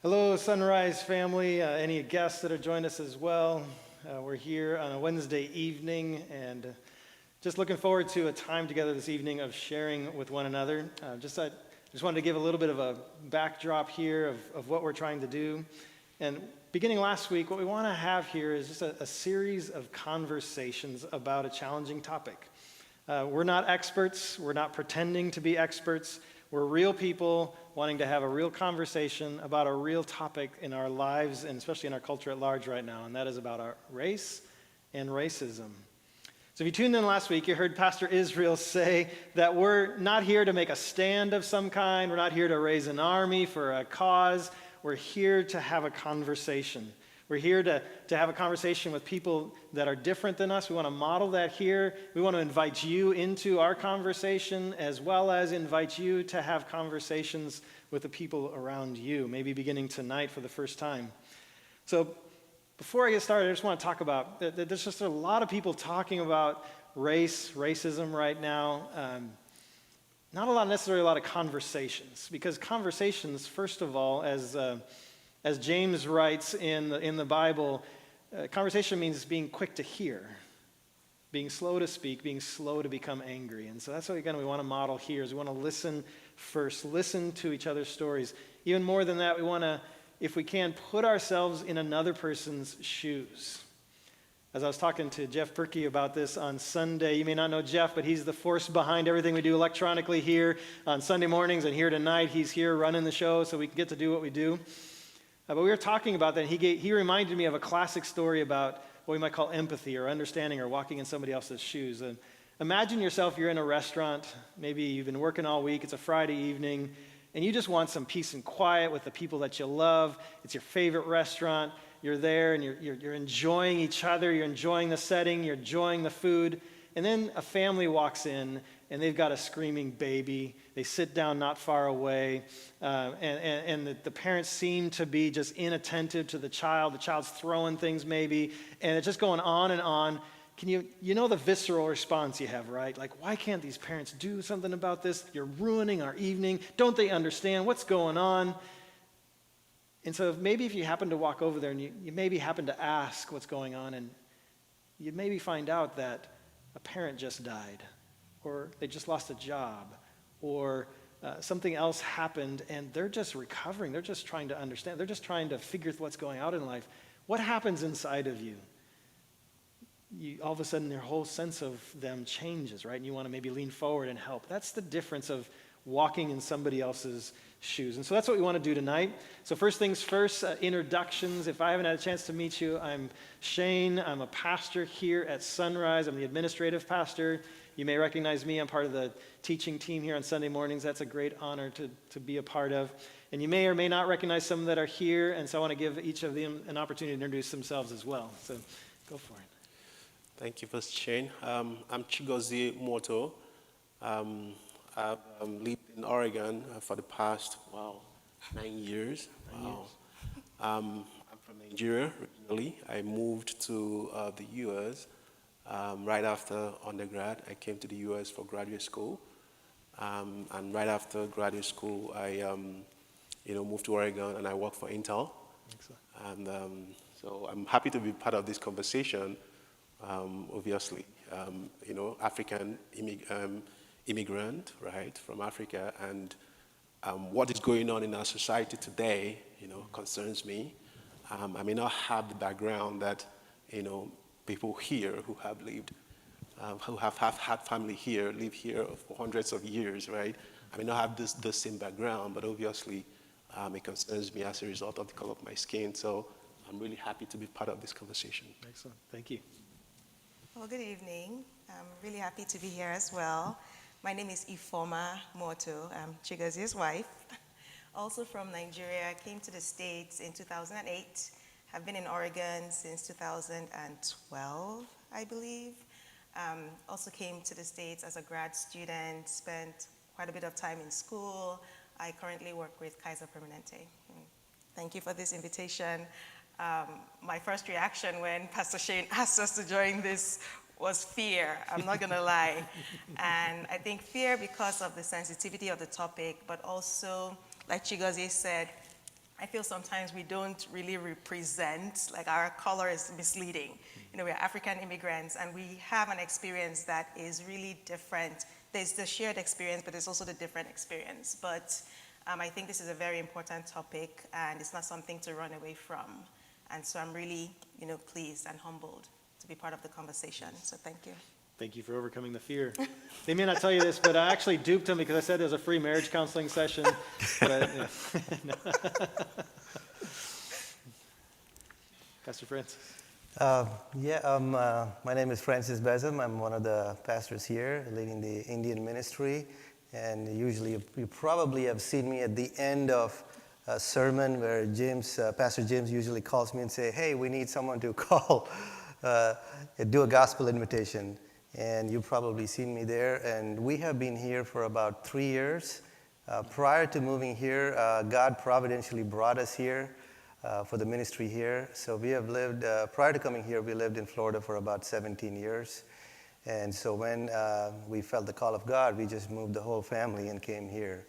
Hello, Sunrise family. Any guests that have joined us as well. We're here on a Wednesday evening and just looking forward to a time together this evening of sharing with one another. I just wanted to give a little bit of a backdrop here of what we're trying to do. And beginning last week, what we want to have here is just a series of conversations about a challenging topic. We're not experts. We're not pretending to be experts. We're real people wanting to have a real conversation about a real topic in our lives and especially in our culture at large right now, and that is about our race and racism. So if you tuned in last week, you heard Pastor Israel say that we're not here to make a stand of some kind. We're not here to raise an army for a cause. We're here to have a conversation. We're here to have a conversation with people that are different than us. We want to model that here. We want to invite you into our conversation as well as invite you to have conversations with the people around you, maybe beginning tonight for the first time. So before I get started, I just want to talk about, there's just a lot of people talking about racism right now. Not necessarily a lot of conversations, because conversations, first of all, as James writes in the Bible, conversation means being quick to hear, being slow to speak, being slow to become angry. And so that's what, again, we want to model here is we want to listen first, listen to each other's stories. Even more than that, we want to, if we can, put ourselves in another person's shoes. As I was talking to Jeff Perkey about this on Sunday, you may not know Jeff, but he's the force behind everything we do electronically here on Sunday mornings, and here tonight he's here running the show so we can get to do what we do. But we were talking about that, and he reminded me of a classic story about what we might call empathy or understanding or walking in somebody else's shoes. And imagine yourself, you're in a restaurant, maybe you've been working all week, it's a Friday evening, and you just want some peace and quiet with the people that you love. It's your favorite restaurant. You're there, and you're enjoying each other, you're enjoying the setting, you're enjoying the food. And then a family walks in, and they've got a screaming baby. They sit down not far away, and the parents seem to be just inattentive to the child. The child's throwing things maybe, and it's just going on and on. You know the visceral response you have, right? Like, why can't these parents do something about this? You're ruining our evening. Don't they understand what's going on? And so maybe if you happen to walk over there and you maybe happen to ask what's going on, and you maybe find out that a parent just died, or they just lost a job, or something else happened, and they're just recovering. They're just trying to understand. They're just trying to figure what's going on in life. What happens inside of you? All of a sudden, your whole sense of them changes, right? And you want to maybe lean forward and help. That's the difference of walking in somebody else's shoes. And so that's what we want to do tonight. So first things first, introductions. If I haven't had a chance to meet you, I'm Shane. I'm a pastor here at Sunrise. I'm the administrative pastor. You may recognize me. I'm part of the teaching team here on Sunday mornings. That's a great honor to be a part of. And you may or may not recognize some that are here, and so I want to give each of them an opportunity to introduce themselves as well. So go for it. Thank you, Pastor Shane. I'm Chigozie Moto. I've lived in Oregon for the past, 9 years. Wow. I'm from Nigeria originally. I moved to the U.S. Right after undergrad. I came to the U.S. for graduate school. And right after graduate school, I moved to Oregon and I worked for Intel. Excellent. And so I'm happy to be part of this conversation. Obviously, African immigrant, right, from Africa, and what is going on in our society today, concerns me. I may not have the background that, people here who have lived, who have had family here, live here for hundreds of years, right? I may not have the same background, but obviously it concerns me as a result of the color of my skin. So I'm really happy to be part of this conversation. Excellent. Thank you. Well, good evening. I'm really happy to be here as well. My name is Ifeoma Moto. I'm Chigozie's wife. Also from Nigeria. I came to the States in 2008. Have been in Oregon since 2012, I believe. Also came to the States as a grad student, spent quite a bit of time in school. I currently work with Kaiser Permanente. Thank you for this invitation. My first reaction when Pastor Shane asked us to join this was fear, I'm not gonna lie. And I think fear because of the sensitivity of the topic, but also, like Chigozie said, I feel sometimes we don't really represent, like our color is misleading. You know, we're African immigrants and we have an experience that is really different. There's the shared experience, but there's also the different experience. But I think this is a very important topic and it's not something to run away from. And so I'm really, pleased and humbled to be part of the conversation. So thank you. Thank you for overcoming the fear. They may not tell you this, but I actually duped them because I said it was a free marriage counseling session. But, Pastor Francis. My name is Francis Besem. I'm one of the pastors here, leading the Indian ministry. And usually you probably have seen me at the end of a sermon where Pastor James usually calls me and say, hey, we need someone to call, do a gospel invitation. And you've probably seen me there. And we have been here for about 3 years. Prior to moving here, God providentially brought us here for the ministry here. So we have lived, prior to coming here, we lived in Florida for about 17 years. And so when we felt the call of God, we just moved the whole family and came here.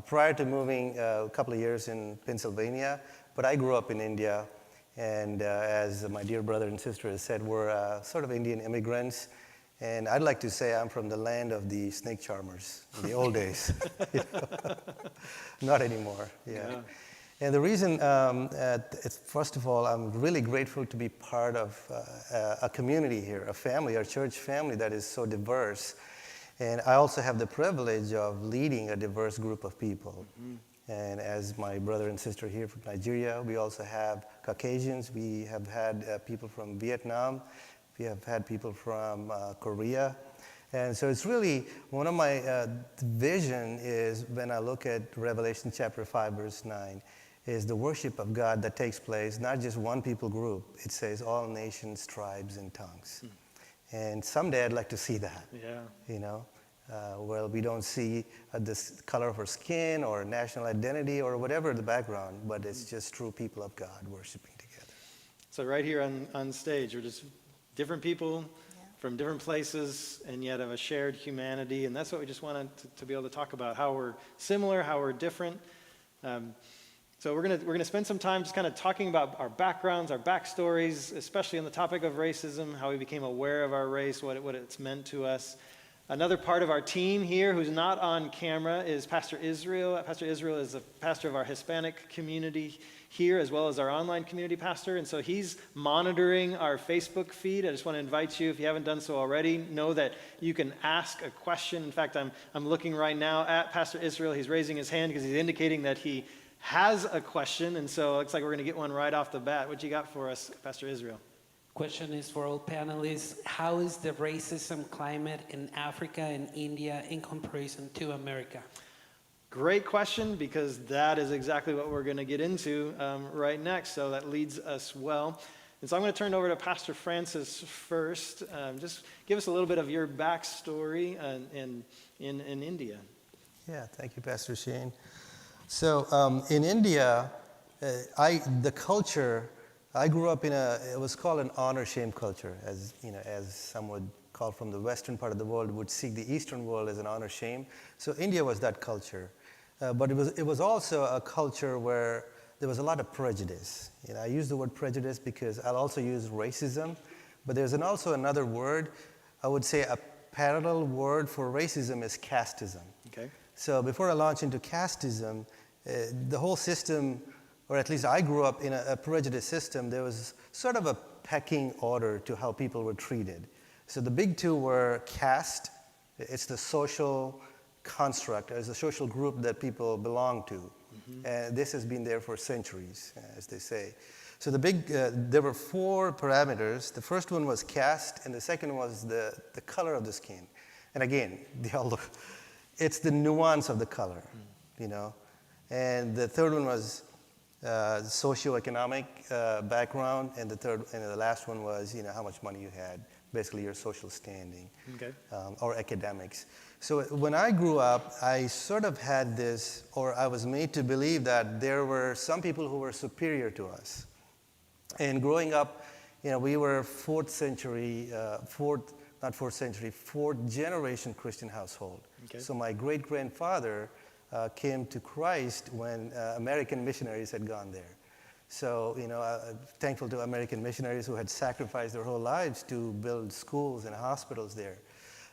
Prior to moving a couple of years in Pennsylvania, but I grew up in India. And as my dear brother and sister has said, we're sort of Indian immigrants. And I'd like to say I'm from the land of the snake charmers in the old days. Not anymore, yeah. And the reason, first of all, I'm really grateful to be part of a community here, a family, a church family that is so diverse. And I also have the privilege of leading a diverse group of people. Mm-hmm. And as my brother and sister here from Nigeria, we also have Caucasians. We have had people from Vietnam. We have had people from Korea. And so it's really, one of my vision is when I look at Revelation chapter 5, verse 9, is the worship of God that takes place, not just one people group. It says all nations, tribes, and tongues. And someday I'd like to see that. Yeah. Well, we don't see the color of our skin or national identity or whatever the background, but it's just true people of God worshiping together. So right here on stage, we're just different people from different places and yet have a shared humanity. And that's what we just wanted to be able to talk about, how we're similar, how we're different. So we're gonna spend some time just kind of talking about our backgrounds, our backstories, especially on the topic of racism, how we became aware of our race, what it's meant to us. Another part of our team here who's not on camera is Pastor Israel. Pastor Israel is the pastor of our Hispanic community here, as well as our online community pastor. And so he's monitoring our Facebook feed. I just want to invite you, if you haven't done so already, know that you can ask a question. In fact, I'm looking right now at Pastor Israel. He's raising his hand because he's indicating that he has a question. And so it looks like we're going to get one right off the bat. What you got for us, Pastor Israel? Question is for all panelists. How is the racism climate in Africa and India in comparison to America? Great question, because that is exactly what we're going to get into right next. So that leads us well. And so I'm going to turn it over to Pastor Francis first. Just give us a little bit of your backstory in India. Yeah, thank you, Pastor Shane. So in India, the culture, I grew up it was called an honor-shame culture, as some would call from the western part of the world, would see the eastern world as an honor-shame. So India was that culture. But it was also a culture where there was a lot of prejudice. I use the word prejudice because I'll also use racism, but there's also another word. I would say a parallel word for racism is casteism. Okay. So before I launch into casteism, the whole system, or at least I grew up in a prejudice system. There was sort of a pecking order to how people were treated. So the big two were caste. It's the social construct, as a social group that people belong to. Mm-hmm. And this has been there for centuries, as they say. So there were 4 parameters. The first one was caste, and the second was the color of the skin. And again, it's the nuance of the color, And the third one was socioeconomic background, and the last one was, how much money you had, basically your social standing, or academics. So when I grew up, I sort of had this, or I was made to believe that there were some people who were superior to us. And growing up, we were fourth generation Christian household. Okay. So my great-grandfather came to Christ when American missionaries had gone there. So, thankful to American missionaries who had sacrificed their whole lives to build schools and hospitals there.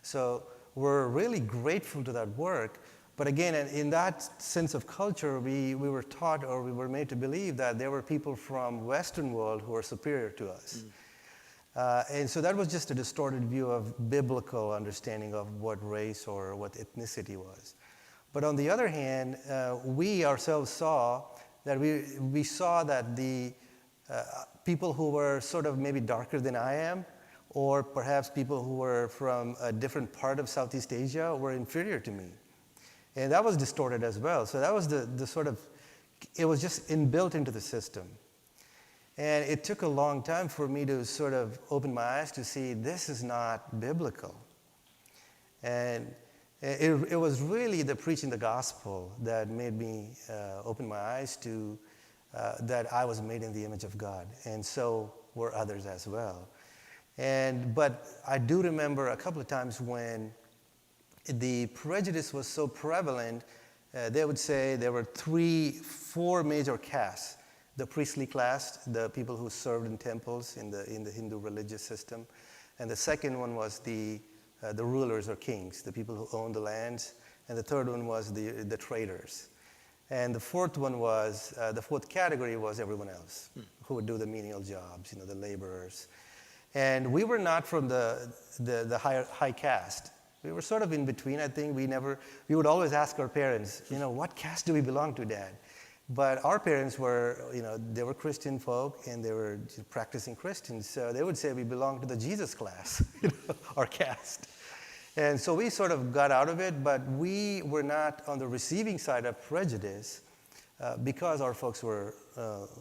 So we're really grateful to that work. But again, in that sense of culture, we were taught, or we were made to believe that there were people from Western world who were superior to us. And so that was just a distorted view of biblical understanding of what race or what ethnicity was. But on the other hand, we ourselves saw that we saw that the people who were sort of maybe darker than I am, or perhaps people who were from a different part of Southeast Asia, were inferior to me. And that was distorted as well. So that was the sort of, it was just inbuilt into the system. And it took a long time for me to sort of open my eyes to see this is not biblical. And it was really the preaching the gospel that made me open my eyes to that I was made in the image of God. And so were others as well. But I do remember a couple of times when the prejudice was so prevalent, they would say there were 4 major castes. The priestly class, the people who served in temples in the Hindu religious system. And the second one was the rulers or kings, the people who owned the lands. And the third one was the traders. And the fourth one was, the fourth category was everyone else who would do the menial jobs, the laborers. And we were not from the high caste. We were sort of in between, I think. We would always ask our parents, what caste do we belong to, Dad? But our parents were, they were Christian folk and they were practicing Christians. So they would say we belong to the Jesus class, our caste. And so we sort of got out of it, but we were not on the receiving side of prejudice because our folks were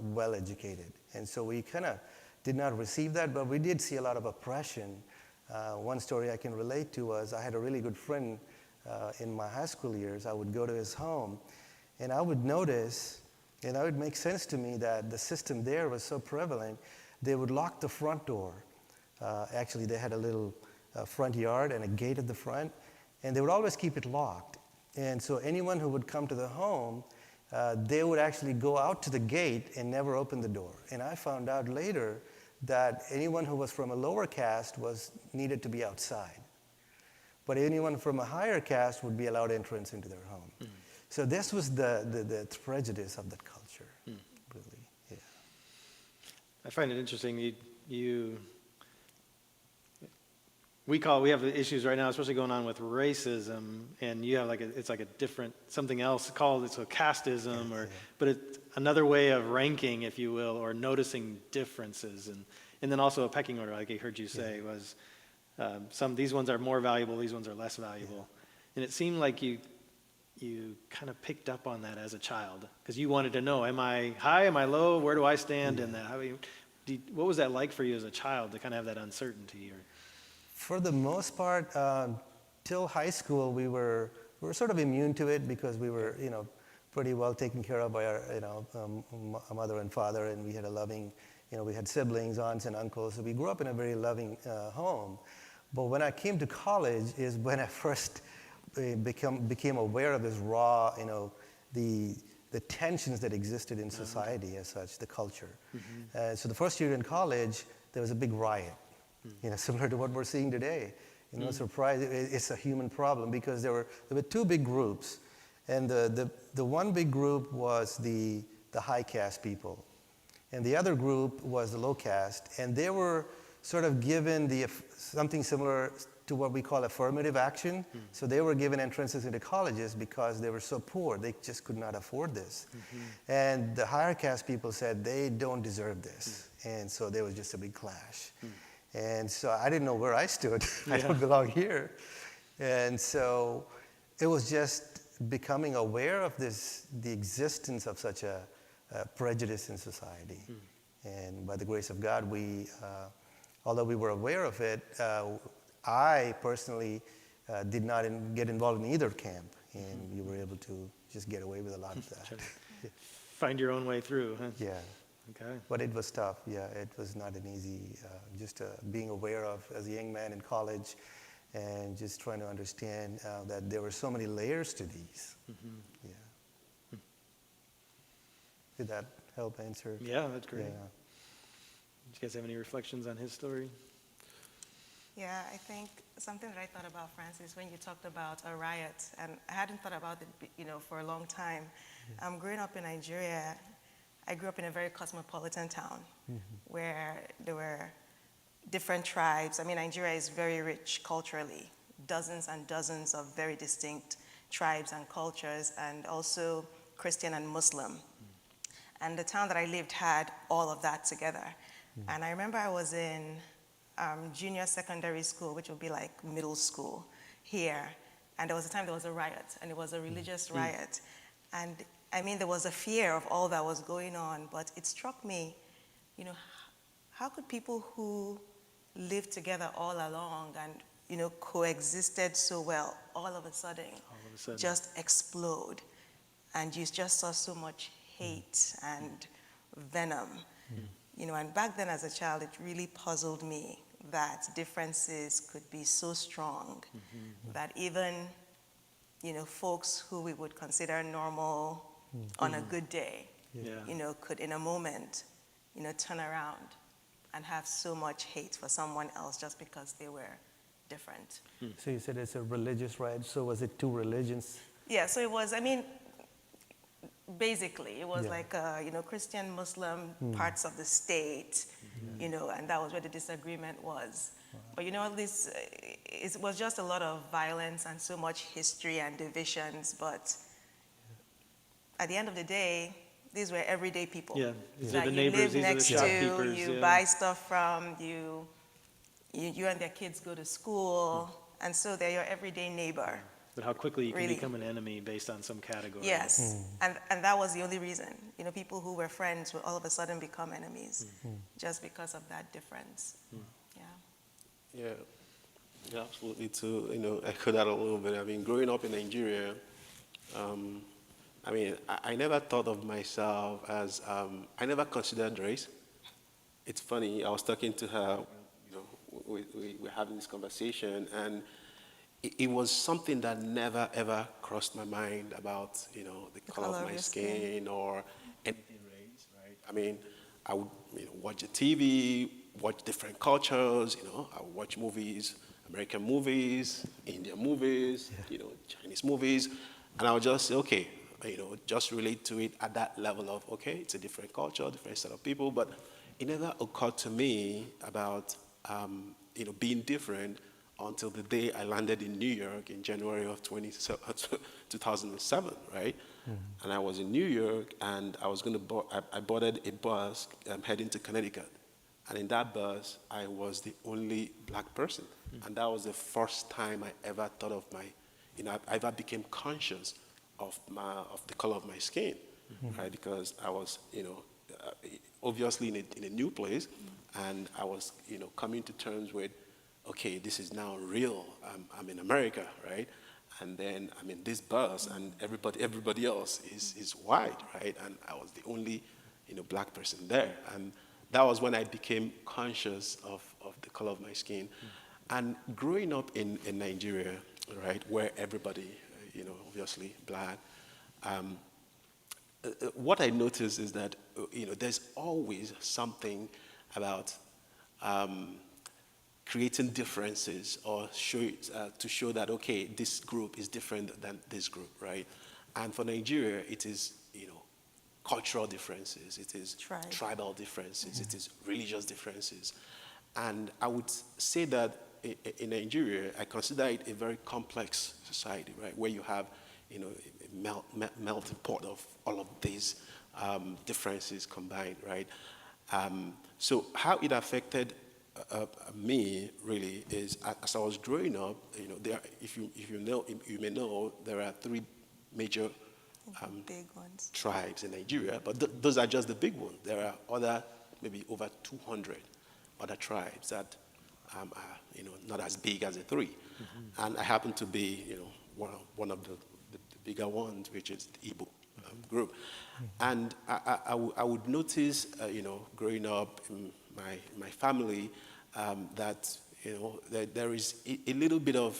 well educated. And so we kind of did not receive that, but we did see a lot of oppression. One story I can relate to was I had a really good friend in my high school years. I would go to his home, and I would notice, and it would make sense to me that the system there was so prevalent, they would lock the front door. Actually, they had a little front yard and a gate at the front, and they would always keep it locked. And so anyone who would come to the home, they would actually go out to the gate and never open the door. And I found out later that anyone who was from a lower caste needed to be outside. But anyone from a higher caste would be allowed entrance into their home. Mm. So this was the prejudice of that culture, really. Yeah. I find it interesting. We have issues right now, especially going on with racism, and you have it's like a different, something else called, it's a casteism, but it's another way of ranking, if you will, or noticing differences, and then also a pecking order, like I heard you say, was these ones are more valuable, these ones are less valuable, and it seemed like you kind of picked up on that as a child, because you wanted to know, am I high, am I low, where do I stand in that? What was that like for you as a child to kind of have that uncertainty? For the most part, till high school, we were sort of immune to it because we were, pretty well taken care of by our, mother and father, and we had a loving, we had siblings, aunts and uncles, so we grew up in a very loving home. But when I came to college is when I first became aware of this raw, the tensions that existed in society as such, the culture. Mm-hmm. So the first year in college, there was a big riot. Similar to what we're seeing today. Surprise, it's a human problem because there were 2 big groups. And the one big group was the high caste people. And the other group was the low caste. And they were sort of given something similar to what we call affirmative action. So they were given entrances into colleges because they were so poor. They just could not afford this. And the higher caste people said they don't deserve this. And so there was just a big clash. And so I didn't know where I stood. I don't belong here. And so it was just becoming aware of the existence of such a prejudice in society. And by the grace of God, although we were aware of it, I personally did not get involved in either camp. And we were able to just get away with a lot of that. Find your own way through, huh? Yeah. Okay. But it was tough. Yeah, it was not an easy, just being aware of as a young man in college and just trying to understand that there were so many layers to these. Yeah. Did that help answer? Yeah, that's great. Yeah. Do you guys have any reflections on his story? Yeah, I think something that I thought about, Francis, when you talked about a riot, and I hadn't thought about it, for a long time. Growing up in Nigeria, I grew up in a very cosmopolitan town where there were different tribes. I mean, Nigeria is very rich culturally, dozens and dozens of very distinct tribes and cultures, and also Christian and Muslim. And the town that I lived had all of that together. And I remember I was in junior secondary school, which would be like middle school here. And there was a time there was a riot, and it was a religious riot. And I mean, there was a fear of all that was going on, but it struck me, how could people who lived together all along and, coexisted so well, all of a sudden just explode? And you just saw so much hate and venom. And back then as a child, it really puzzled me that differences could be so strong that even, folks who we would consider normal on a good day, could in a moment, turn around and have so much hate for someone else just because they were different. So you said it's a religious riot. So was it two religions? Yeah, so it was, basically, it was Yeah. like, Christian, Muslim parts of the state, and that was where the disagreement was. But it was just a lot of violence and so much history and divisions. But at the end of the day, these were everyday people. Yeah, these are that the you neighbors, live these are the next shopkeepers, to, you yeah. buy stuff from, you and their kids go to school, and so they're your everyday neighbor. But how quickly you can Really. become an enemy based on some category. Yes, and that was the only reason. People who were friends would all of a sudden become enemies just because of that difference. Yeah. Yeah, absolutely. To echo that a little bit. I mean, growing up in Nigeria, I never thought of myself as I never considered race. It's funny. I was talking to her. We were having this conversation, and it was something that never ever crossed my mind about the color of my your skin or anything race, right? I mean, I would watch the TV, watch different cultures. I would watch movies, American movies, Indian movies, Chinese movies, and I would just say, okay, just relate to it at that level of, okay, it's a different culture, different set of people, but it never occurred to me about being different until the day I landed in New York in January of 2007, right? And I was in New York, and I boarded a bus heading to Connecticut. And in that bus, I was the only black person. And that was the first time I ever thought of I ever became conscious of the color of my skin, right? Because I was, obviously in a new place, and I was, coming to terms with, okay, this is now real. I'm in America, right? And then I'm in this bus, and everybody else is white, right? And I was the only, black person there. And that was when I became conscious of the color of my skin. And growing up in Nigeria, right, where everybody, obviously black, what I noticed is that, there's always something about creating differences or to show that, okay, this group is different than this group, right? And for Nigeria, it is, cultural differences, it is tribal differences, it is religious differences. And I would say that in Nigeria, I consider it a very complex society, right? Where you have, a melting pot of all of these differences combined, right? So how it affected me really is as I was growing up, you may know, there are three major Big ones. tribes in Nigeria, but those are just the big ones. There are other, maybe over 200 other tribes that are, not as big as the three. And I happen to be, one of the bigger ones, which is the Igbo group. And I would notice, growing up in my family, that, there is a little bit of,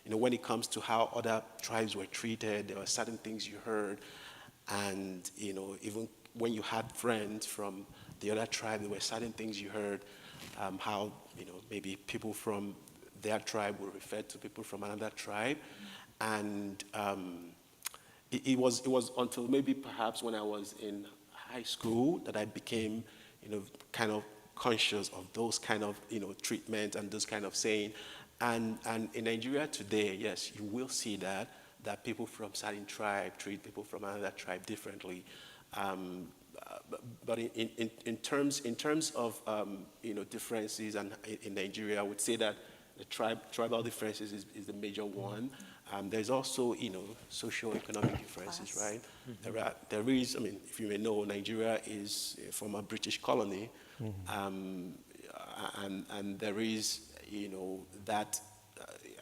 when it comes to how other tribes were treated, there were certain things you heard, and, even when you had friends from the other tribe, there were certain things you heard, how, maybe people from their tribe would refer to people from another tribe, and it was until maybe perhaps when I was in high school that I became, kind of conscious of those kind of, treatment and those kind of saying. And in Nigeria today, yes, you will see that people from certain tribe treat people from another tribe differently. But in terms of, differences and in Nigeria, I would say that the tribal differences is the major one. There's also, socio-economic differences, right? There is, if you may know, Nigeria is a former British colony, and there is, that,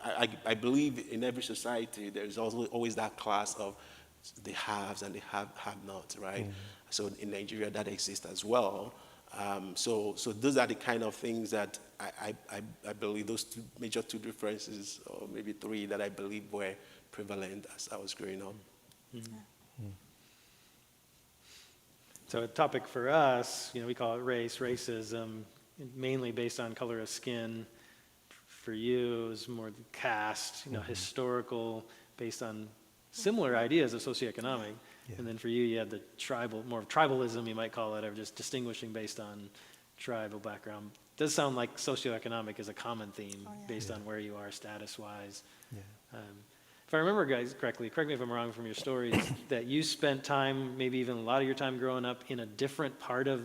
I believe in every society, there's also always that class of the haves and the have-nots, right? So in Nigeria, that exists as well. So those are the kind of things that I believe, those major two differences, or maybe three, that I believe were prevalent as I was growing up. So a topic for us, we call it racism, mainly based on color of skin. For you, it was more caste, historical, based on similar ideas of socioeconomic. Yeah. And then for you, you had the more of tribalism, you might call it, or just distinguishing based on tribal background. It does sound like socioeconomic is a common theme based on where you are status-wise. Yeah. If I remember, guys, correctly, correct me if I'm wrong from your stories, that you spent time, maybe even a lot of your time growing up in a different part of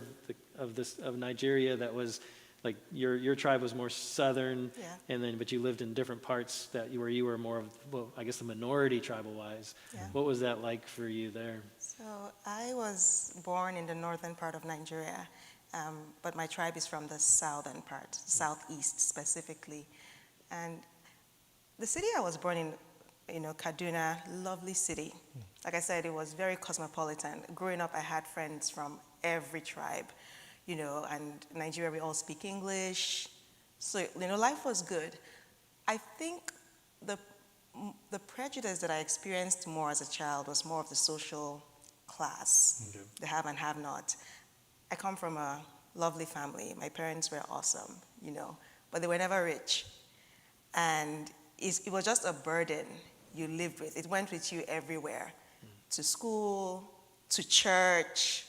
Nigeria that was like your tribe was more southern, but you lived in different parts where you were more of, well, I guess the minority tribal-wise. Yeah. What was that like for you there? So I was born in the northern part of Nigeria, but my tribe is from the southern part, southeast specifically. And the city I was born in, Kaduna, lovely city. Like I said, it was very cosmopolitan. Growing up, I had friends from every tribe, and in Nigeria, we all speak English. So, life was good. I think the prejudice that I experienced more as a child was more of the social class, the have and have not. I come from a lovely family. My parents were awesome, but they were never rich. And it was just a burden you lived with. It went with you everywhere, to school, to church,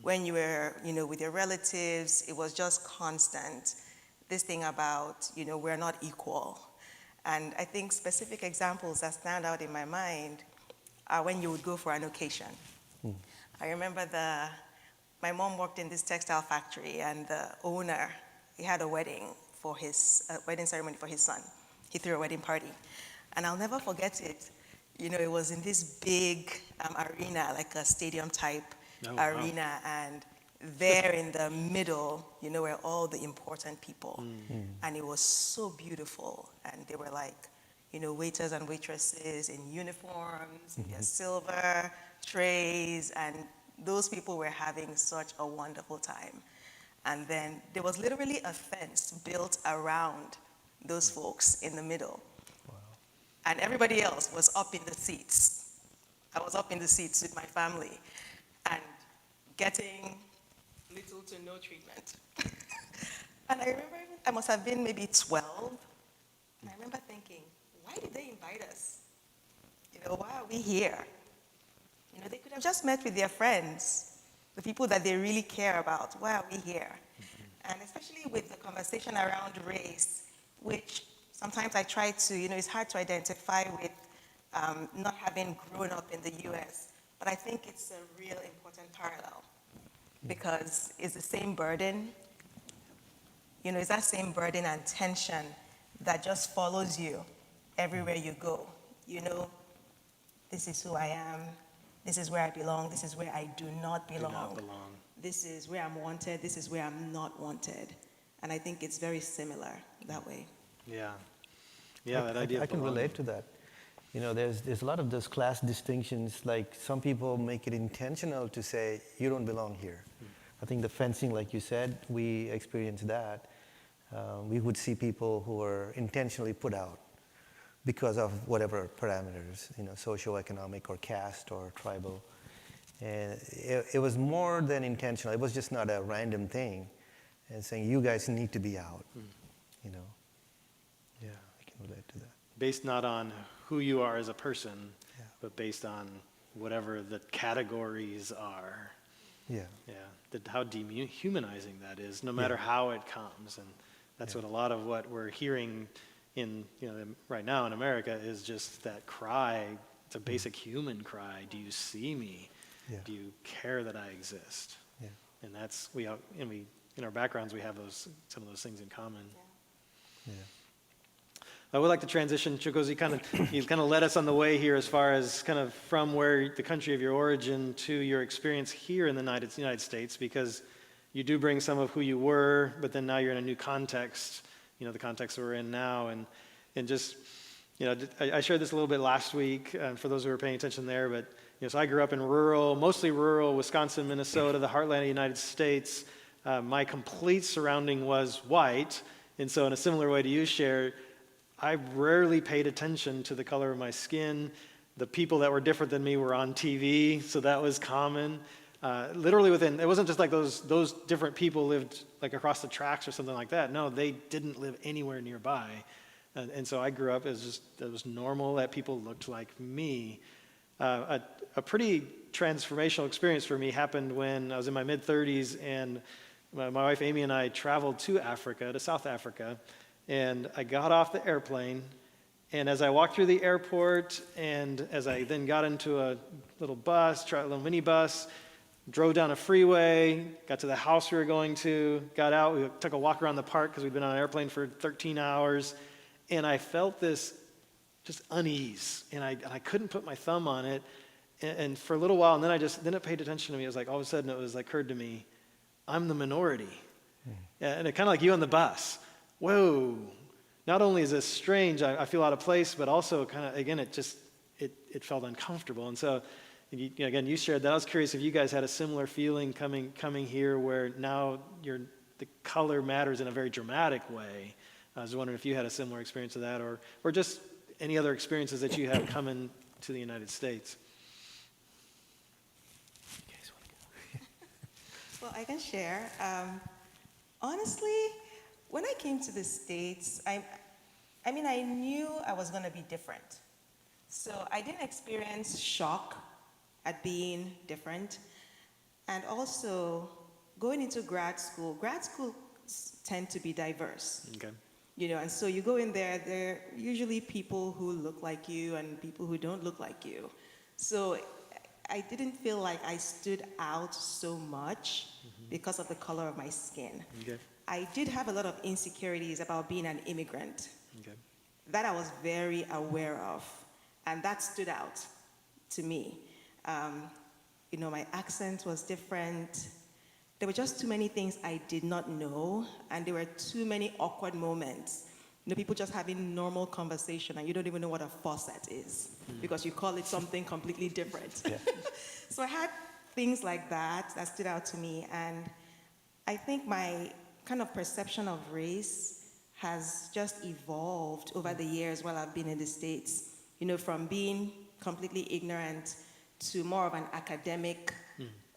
when you were, with your relatives. It was just constant. This thing about, we're not equal. And I think specific examples that stand out in my mind are when you would go for an occasion. I remember my mom worked in this textile factory, and the owner, he had a wedding ceremony for his son. He threw a wedding party. And I'll never forget it. It was in this big arena, like a stadium type arena, and there in the middle, were all the important people. And it was so beautiful. And they were like, waiters and waitresses in uniforms, in their silver trays, and those people were having such a wonderful time. And then there was literally a fence built around those folks in the middle. And everybody else was up in the seats. I was up in the seats with my family and getting little to no treatment. And I remember I must have been maybe 12. And I remember thinking, why did they invite us? Why are we here? They could have just met with their friends, the people that they really care about. Why are we here? And especially with the conversation around race, which sometimes I try to, it's hard to identify with not having grown up in the US, but I think it's a real important parallel because it's the same burden. It's that same burden and tension that just follows you everywhere you go. This is who I am. This is where I belong. This is where I do not belong. This is where I'm wanted. This is where I'm not wanted. And I think it's very similar that way. Yeah, that idea. I can relate to that. There's a lot of those class distinctions. Like some people make it intentional to say you don't belong here. I think the fencing, like you said, we experienced that. we would see people who were intentionally put out because of whatever parameters, socioeconomic or caste or tribal. And it was more than intentional. It was just not a random thing. And saying, you guys need to be out, Yeah, I can relate to that. Based not on who you are as a person, Yeah. but based on whatever the categories are. Yeah. Yeah, how dehumanizing that is, no matter how it comes. And that's what a lot of what we're hearing in, right now in America is just that cry. It's a basic human cry. Do you see me? Yeah. Do you care that I exist? Yeah. And that's, we in our backgrounds, we have some of those things in common. Yeah. I would like to transition, Chukos, you kind of led us on the way here as far as kind of from where the country of your origin to your experience here in the United States, because you do bring some of who you were, but then now you're in a new context, the context we're in now. And just, I shared this a little bit last week for those who were paying attention there, but, so I grew up in mostly rural Wisconsin, Minnesota, the heartland of the United States. My complete surrounding was white, and so in a similar way to you, Cher, I rarely paid attention to the color of my skin. The people that were different than me were on TV, so that was common. Literally it wasn't just like those different people lived like across the tracks or something like that. No, they didn't live anywhere nearby. And so I grew up it was normal that people looked like me. A pretty transformational experience for me happened when I was in my mid-30s, and my wife Amy and I traveled to South Africa, and I got off the airplane, and as I walked through the airport, and as I then got into a little little minibus, drove down a freeway, got to the house we were going to, got out, we took a walk around the park because we'd been on an airplane for 13 hours, and I felt this just unease, and I couldn't put my thumb on it, and for a little while, and then it paid attention to me. It was like all of a sudden it was occurred to me, I'm the minority. And it kind of like you on the bus. Whoa, not only is this strange, I feel out of place, but also kind of, again, it felt uncomfortable. And so, again, you shared that. I was curious if you guys had a similar feeling coming here where now the color matters in a very dramatic way. I was wondering if you had a similar experience of that or just any other experiences that you had coming to the United States. Well, I can share. Honestly, when I came to the States, I knew I was going to be different. So I didn't experience shock at being different. And also, going into grad schools tend to be diverse. Okay. And so you go in there are usually people who look like you and people who don't look like you. So I didn't feel like I stood out so much because of the color of my skin. Okay. I did have a lot of insecurities about being an immigrant. Okay. That I was very aware of, and that stood out to me. My accent was different. There were just too many things I did not know, and there were too many awkward moments. People just having normal conversation, and you don't even know what a faucet is because you call it something completely different. Yeah. So I had things like that stood out to me, and I think my kind of perception of race has just evolved over the years while I've been in the States. From being completely ignorant to more of an academic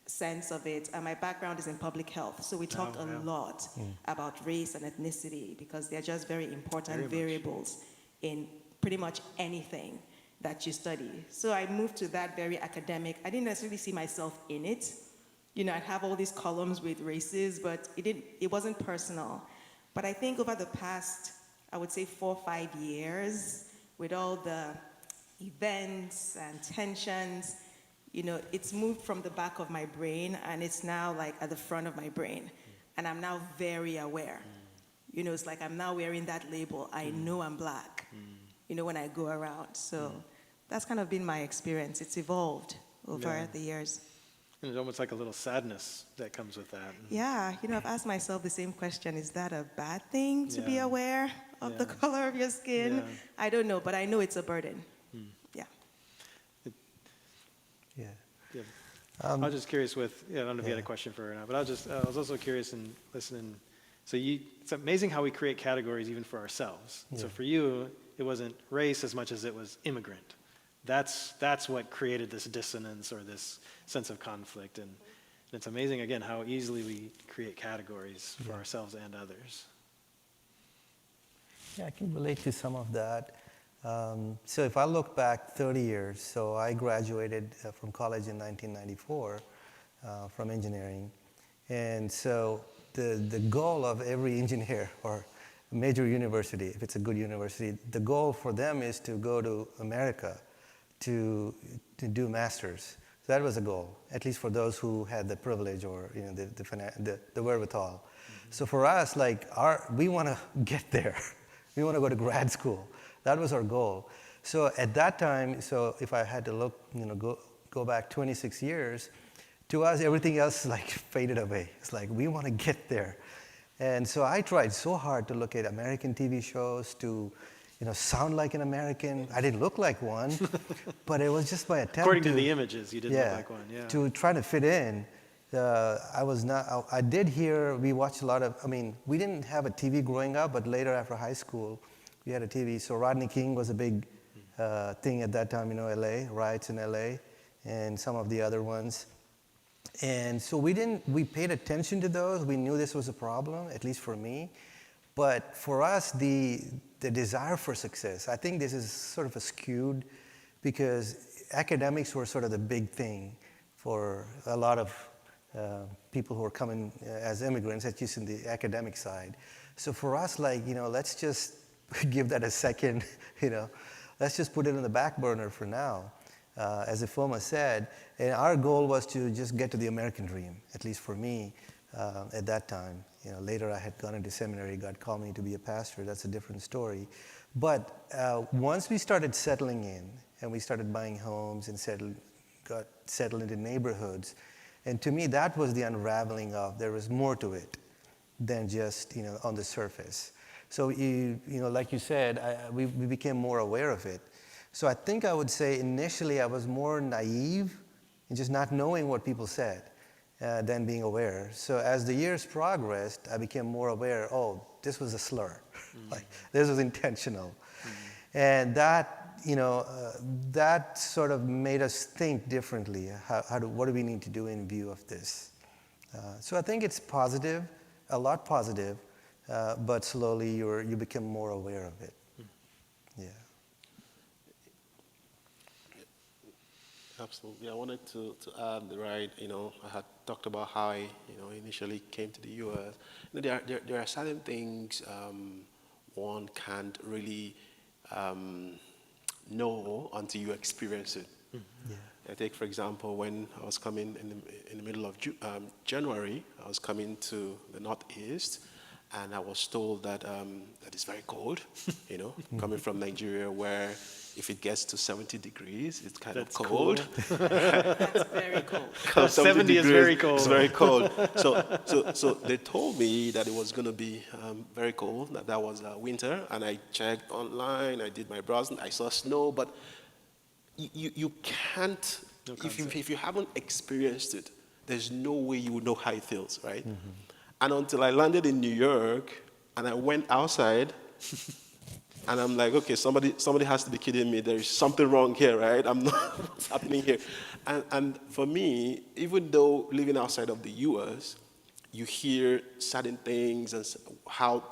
sense of it. And my background is in public health, so we talked a lot about race and ethnicity because they're just very important variables in pretty much anything that you study. So I moved to that very academic. I didn't necessarily see myself in it. I'd have all these columns with races, but it wasn't personal. But I think over the past, I would say 4 or 5 years, with all the events and tensions, it's moved from the back of my brain and it's now like at the front of my brain. And I'm now very aware. It's like I'm now wearing that label. I know I'm black, when I go around. So that's kind of been my experience. It's evolved over the years. And it's almost like a little sadness that comes with that. Yeah, I've asked myself the same question. Is that a bad thing to be aware of the color of your skin? Yeah. I don't know, but I know it's a burden. Yeah. Yeah. Yeah. I was just curious I don't know if you had a question for her or not, but I was also curious in listening It's amazing how we create categories even for ourselves. So Yeah. for you, it wasn't race as much as it was immigrant. That's what created this dissonance or this sense of conflict. And it's amazing, again, how easily we create categories for ourselves and others. Yeah, I can relate to some of that. So if I look back 30 years, so I graduated from college in 1994 from engineering. And so the goal of every engineer or major university, if it's a good university, the goal for them is to go to America to do masters. So that was a goal, at least for those who had the privilege or the wherewithal. Mm-hmm. So for us, we want to get there. We want to go to grad school. That was our goal. So at that time, so if I had to look, go back 26 years, to us everything else faded away. It's like we want to get there. And so I tried so hard to look at American TV shows, to sound like an American. I didn't look like one, but it was just my attempt. According to the images, you didn't look like one. Yeah. To try to fit in. I did hear, we watched a lot of, we didn't have a TV growing up, but later after high school, we had a TV. So Rodney King was a big thing at that time, LA, riots in LA, and some of the other ones. And so we paid attention to those. We knew this was a problem, at least for me. But for us, the desire for success, I think this is sort of skewed because academics were sort of the big thing for a lot of people who are coming as immigrants, at least in the academic side. So for us, let's just give that a second, let's just put it on the back burner for now. As Ifoma said, and our goal was to just get to the American dream, at least for me at that time. Later I had gone into seminary, God called me to be a pastor, that's a different story. But once we started settling in, and we started buying homes and got settled into neighborhoods, and to me that was the unraveling of, there was more to it than just on the surface. So like you said, we became more aware of it. So I think I would say initially I was more naive and just not knowing what people said than being aware. So as the years progressed, I became more aware, this was a slur. Mm-hmm. This was intentional. Mm-hmm. And that, that sort of made us think differently. What do we need to do in view of this? So I think it's positive, a lot positive, but slowly you become more aware of it. Mm-hmm. Yeah. Absolutely. I wanted to add, right, I had talked about how I, initially came to the U.S. There are certain things one can't really know until you experience it. Mm-hmm. Yeah. I take, for example, when I was coming in the middle of January, I was coming to the Northeast, and I was told that it's very cold, coming from Nigeria, where if it gets to 70 degrees, it's kind of cold. Cool. That's very cold. 70 is very cold. It's very cold. So they told me that it was going to be very cold, that was winter, and I checked online, I did my browsing, I saw snow, but you can't, if you haven't experienced it, there's no way you would know how it feels, right? Mm-hmm. And until I landed in New York, and I went outside, and I'm like, okay, somebody has to be kidding me. There is something wrong here, right? I'm not, what's happening here? And for me, even though living outside of the U.S., you hear certain things and how,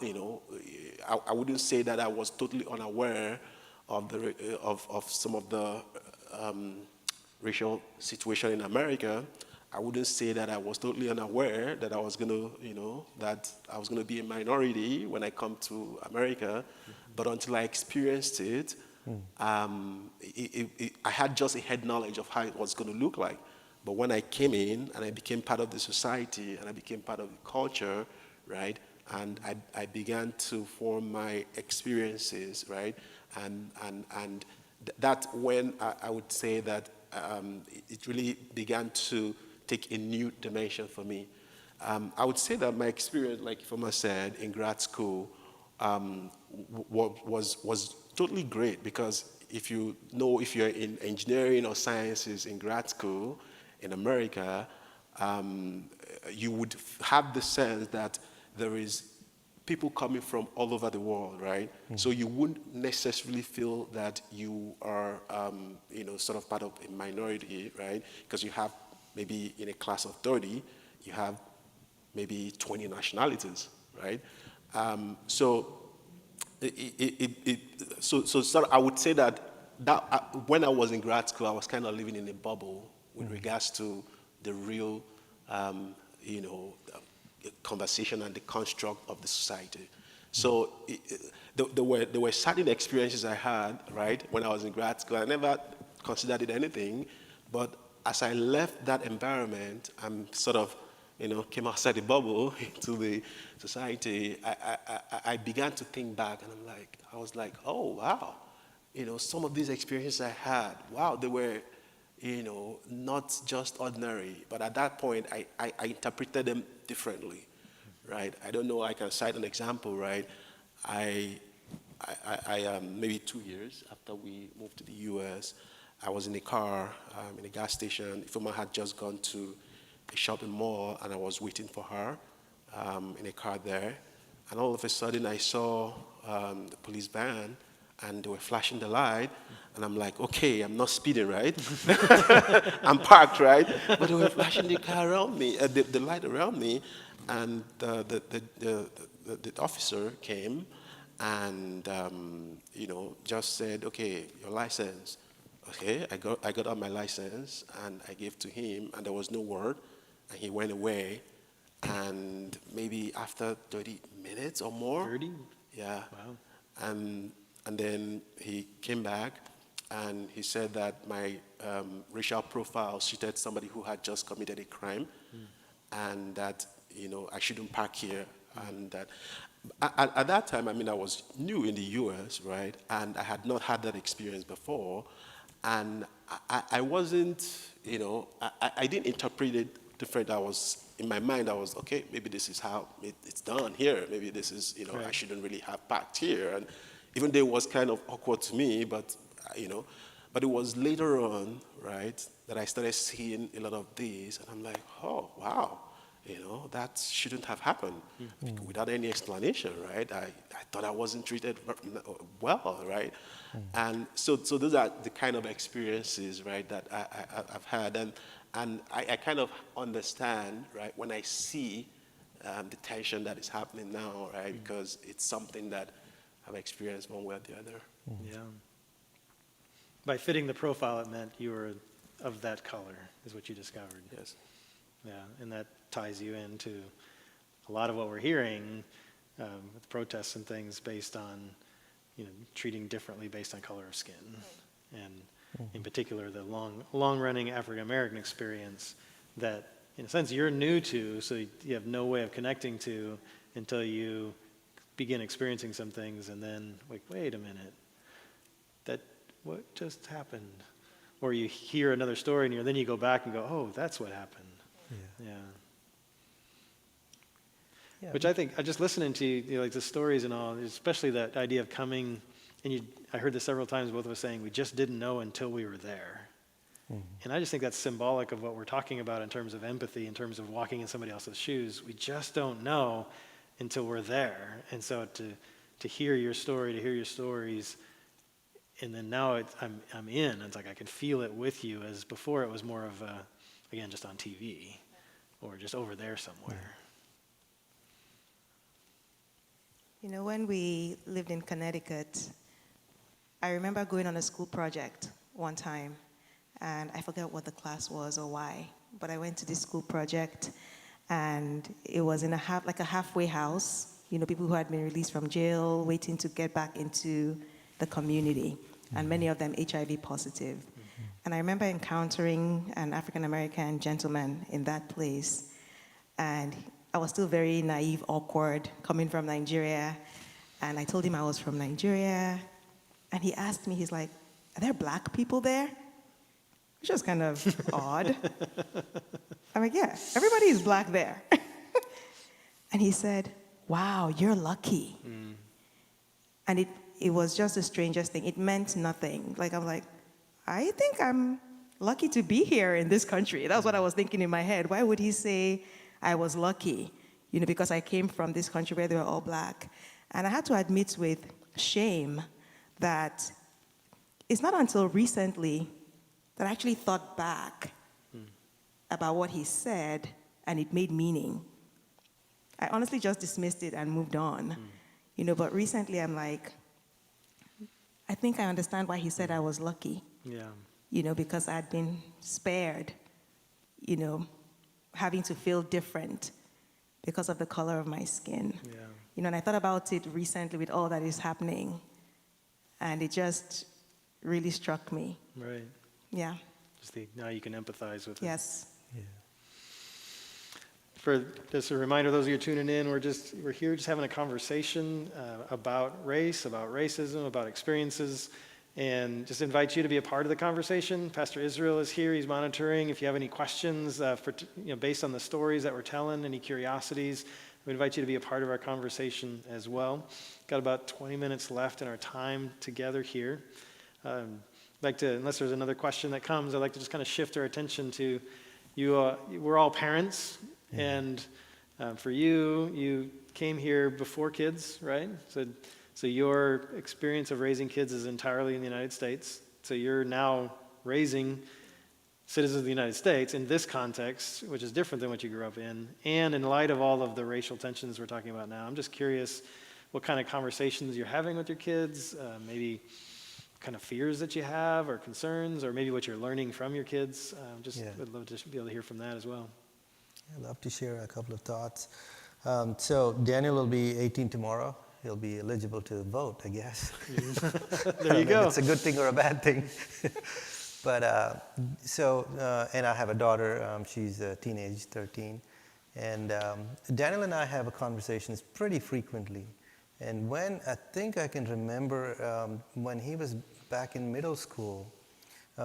I wouldn't say that I was totally unaware of some of the racial situation in America. I wouldn't say that I was totally unaware that I was going to, that I was going to be a minority when I come to America. Mm-hmm. But until I experienced it, I had just a head knowledge of how it was going to look like. But when I came in and I became part of the society and I became part of the culture, right, and I began to form my experiences, right, and that's when I would say that it really began to take a new dimension for me. I would say that my experience, like Ifoma said, in grad school was totally great, because if you're in engineering or sciences in grad school in America, you would have the sense that there is people coming from all over the world, right? So you wouldn't necessarily feel that you are, sort of part of a minority, right? Because you have maybe in a class of 30, you have maybe 20 nationalities, right? So I would say that when I was in grad school, I was kind of living in a bubble with regards to the real, conversation and the construct of the society. So there were certain experiences I had, right, when I was in grad school. I never considered it anything, but as I left that environment, I'm sort of, came outside the bubble into the society, I began to think back, and I was like, oh, wow. Some of these experiences I had, wow, they were, not just ordinary. But at that point, I interpreted them differently, right? I don't know, I can cite an example, right? I maybe 2 years after we moved to the US, I was in a car in a gas station. Ifeoma had just gone to a shopping mall, and I was waiting for her in a car there. And all of a sudden, I saw the police van, and they were flashing the light, and I'm like, okay, I'm not speeding, right? I'm parked, right? But they were flashing the car around me, the light around me, and the officer came and just said, okay, your license. Okay, I got out my license and I gave to him, and there was no word, and he went away. And maybe after 30 minutes or more, 30? yeah, Wow. and then he came back and he said that my racial profile suited somebody who had just committed a crime, and that I shouldn't park here, and that at that time, I was new in the U.S., right, and I had not had that experience before, and I wasn't, I didn't interpret it different. I was in my mind, I was okay. Maybe this is how it's done here. Maybe this is, I Right. shouldn't really have parked here, and even though it was kind of awkward to me, but but it was later on, right, that I started seeing a lot of these, and I'm like, oh wow, that shouldn't have happened without any explanation, right? I thought I wasn't treated well, right? And so those are the kind of experiences, right, that I've had, and I kind of understand, right, when I see the tension that is happening now, right, because it's something that I've experienced one way or the other. Yeah. By fitting the profile, it meant you were of that color, is what you discovered. Yes. Yeah, and that ties you into a lot of what we're hearing with protests and things based on, treating differently based on color of skin. And in particular, the long-running African-American experience that, in a sense, you're new to, so you have no way of connecting to until you begin experiencing some things, and then, like, wait a minute, what just happened? Or you hear another story, and then you go back and go, oh, that's what happened. Yeah. Yeah. Which I think, just listening to you, like the stories and all, especially that idea of coming, and I heard this several times, both of us saying, we just didn't know until we were there. And I just think that's symbolic of what we're talking about in terms of empathy, in terms of walking in somebody else's shoes. We just don't know until we're there. And so to hear your story, to hear your stories, and then now I'm in. It's like I can feel it with you, as before it was more of again, just on TV or just over there somewhere. When we lived in Connecticut, I remember going on a school project one time, and I forget what the class was or why, but I went to this school project, and it was in a halfway house, people who had been released from jail, waiting to get back into the community, and many of them HIV positive. And I remember encountering an African-American gentleman in that place, and I was still very naive, awkward, coming from Nigeria, and I told him I was from Nigeria, and he asked me, he's like, are there black people there? Which was kind of odd. I'm like, yeah, everybody is black there. And he said, wow, you're lucky. And it was just the strangest thing. It meant nothing. Like, I'm like, I think I'm lucky to be here in this country. That's what I was thinking in my head. Why would he say I was lucky? because I came from this country where they were all black. And I had to admit with shame that it's not until recently that I actually thought back about what he said, and it made meaning. I honestly just dismissed it and moved on. But recently I'm like, I think I understand why he said I was lucky. Yeah. Because I'd been spared, having to feel different because of the color of my skin. Yeah. And I thought about it recently with all that is happening, and it just really struck me. Right. Yeah. Now you can empathize with it. Yes. For just a reminder, those of you who are tuning in, we're here just having a conversation about race, about racism, about experiences, and just invite you to be a part of the conversation. Pastor Israel is here; he's monitoring. If you have any questions based on the stories that we're telling, any curiosities, we invite you to be a part of our conversation as well. Got about 20 minutes left in our time together here. I'd like to, unless there's another question that comes, I'd like to just kind of shift our attention to you. We're all parents. And for you came here before kids, right? So your experience of raising kids is entirely in the United States. So you're now raising citizens of the United States in this context, which is different than what you grew up in. And in light of all of the racial tensions we're talking about now, I'm just curious what kind of conversations you're having with your kids, maybe kind of fears that you have or concerns, or maybe what you're learning from your kids. Would love to be able to hear from that as well. I'd love to share a couple of thoughts. So Daniel will be 18 tomorrow. He'll be eligible to vote, I guess. There you go. If it's a good thing or a bad thing. But and I have a daughter. She's a teenage, 13. And Daniel and I have a conversations pretty frequently. And I think I can remember when he was back in middle school.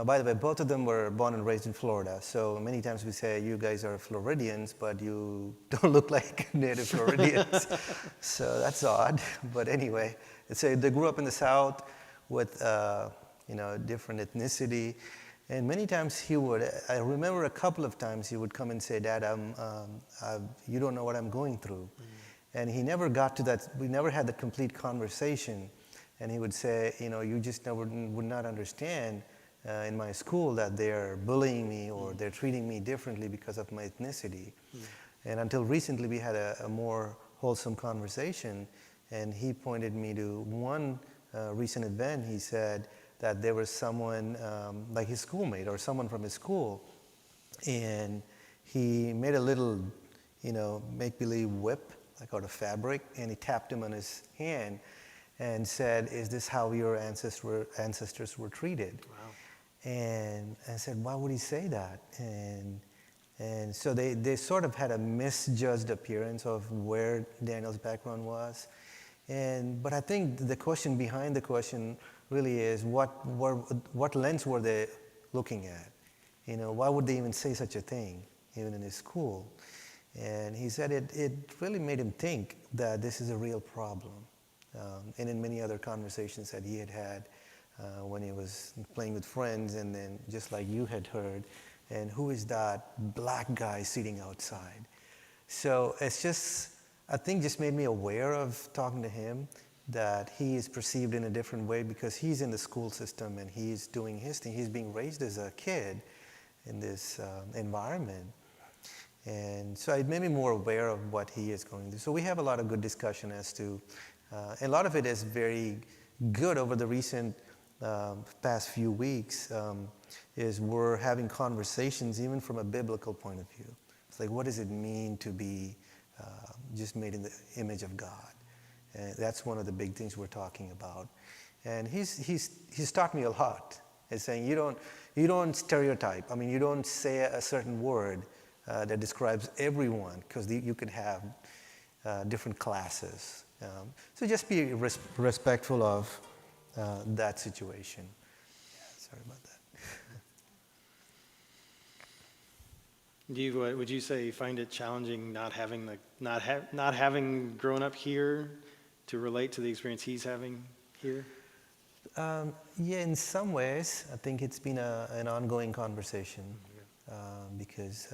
By the way, both of them were born and raised in Florida. So many times we say, you guys are Floridians, but you don't look like native Floridians. So that's odd. But anyway, so they grew up in the South with different ethnicity. And many times I remember a couple of times he would come and say, Dad, you don't know what I'm going through. And he never got to that. We never had the complete conversation. And he would say, you just would not understand in my school that they're bullying me or they're treating me differently because of my ethnicity. And until recently, we had a more wholesome conversation. And he pointed me to one recent event. He said that there was someone, like his schoolmate or someone from his school, and he made a little, make-believe whip, like out of fabric, and he tapped him on his hand and said, is this how your ancestors were treated? Wow. And I said, why would he say that? And so they sort of had a misjudged appearance of where Daniel's background was. But I think the question behind the question really is what lens were they looking at? Why would they even say such a thing, even in his school? And he said it really made him think that this is a real problem. And in many other conversations that he had when he was playing with friends, and then just like you had heard, and who is that black guy sitting outside? So it's just, I think just made me aware of talking to him that he is perceived in a different way because he's in the school system and he's doing his thing. He's being raised as a kid in this environment. And so it made me more aware of what he is going through. So we have a lot of good discussion as to, and a lot of it is very good over the recent past few weeks, is we're having conversations even from a biblical point of view. It's like, what does it mean to be just made in the image of God? And that's one of the big things we're talking about. And he's taught me a lot. He's saying you don't stereotype. I mean, you don't say a certain word that describes everyone, because you could have different classes. So just be respectful of that situation. Sorry about that. Would you say you find it challenging not having grown up here to relate to the experience he's having here? Yeah, in some ways, I think it's been an ongoing conversation because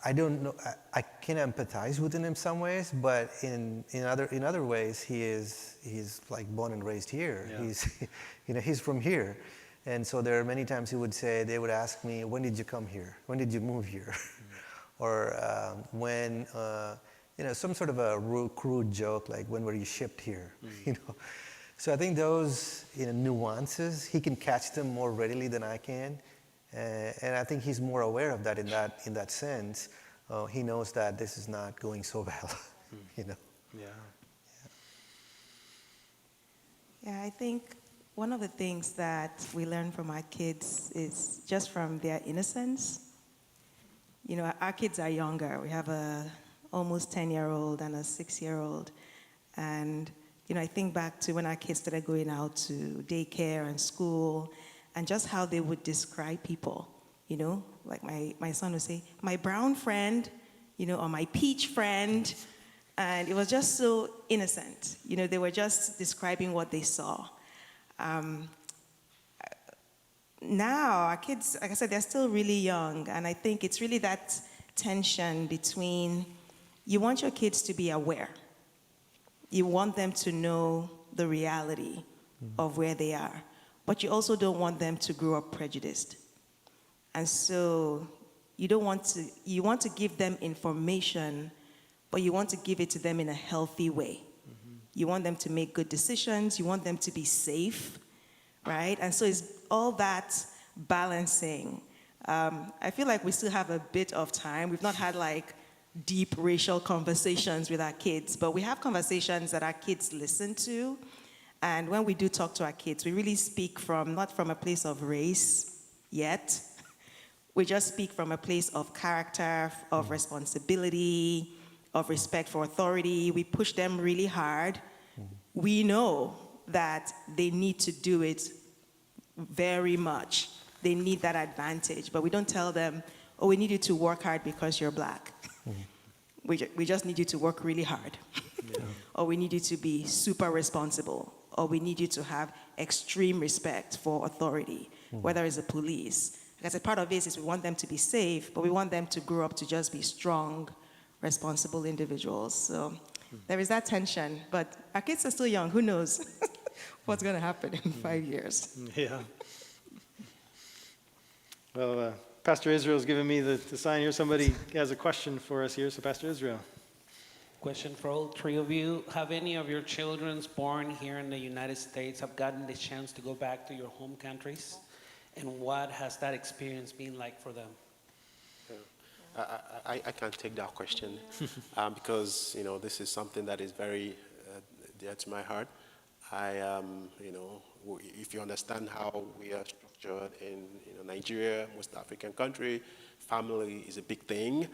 I don't know. I can empathize with him in some ways, but in other ways, he's like born and raised here. Yeah. He's he's from here, and so there are many times they would ask me, when did you come here? When did you move here? Or when some sort of a crude joke like, when were you shipped here? So I think those nuances, he can catch them more readily than I can. And I think he's more aware of that in that sense. He knows that this is not going so well, Yeah. Yeah, I think one of the things that we learn from our kids is just from their innocence. Our kids are younger. We have a almost 10-year-old and a 6-year-old. And, I think back to when our kids started going out to daycare and school, and just how they would describe people, like my son would say, my brown friend, or my peach friend. And it was just so innocent. They were just describing what they saw. Now, our kids, like I said, they're still really young. And I think it's really that tension between, you want your kids to be aware. You want them to know the reality of where they are. But you also don't want them to grow up prejudiced. And so you want to give them information, but you want to give it to them in a healthy way. You want them to make good decisions. You want them to be safe, right? And so it's all that balancing. I feel like we still have a bit of time. We've not had like deep racial conversations with our kids, but we have conversations that our kids listen to. And when we do talk to our kids, we really speak not from a place of race yet. We just speak from a place of character, of responsibility, of respect for authority. We push them really hard. We know that they need to do it very much. They need that advantage, but we don't tell them, oh, we need you to work hard because you're black. We just need you to work really hard. Or we need you to be super responsible. Or we need you to have extreme respect for authority, whether it's the police. Like I said, part of this is we want them to be safe, but we want them to grow up to just be strong, responsible individuals. So there is that tension, but our kids are still young. Who knows what's going to happen in 5 years? Yeah. Well, Pastor Israel's given me the sign here. Somebody has a question for us here. So, Pastor Israel. Question for all three of you. Have any of your children born here in the United States have gotten the chance to go back to your home countries? And what has that experience been like for them? I can't take that question because, this is something that is very dear to my heart. If you understand how we are structured in Nigeria, most African country, family is a big thing.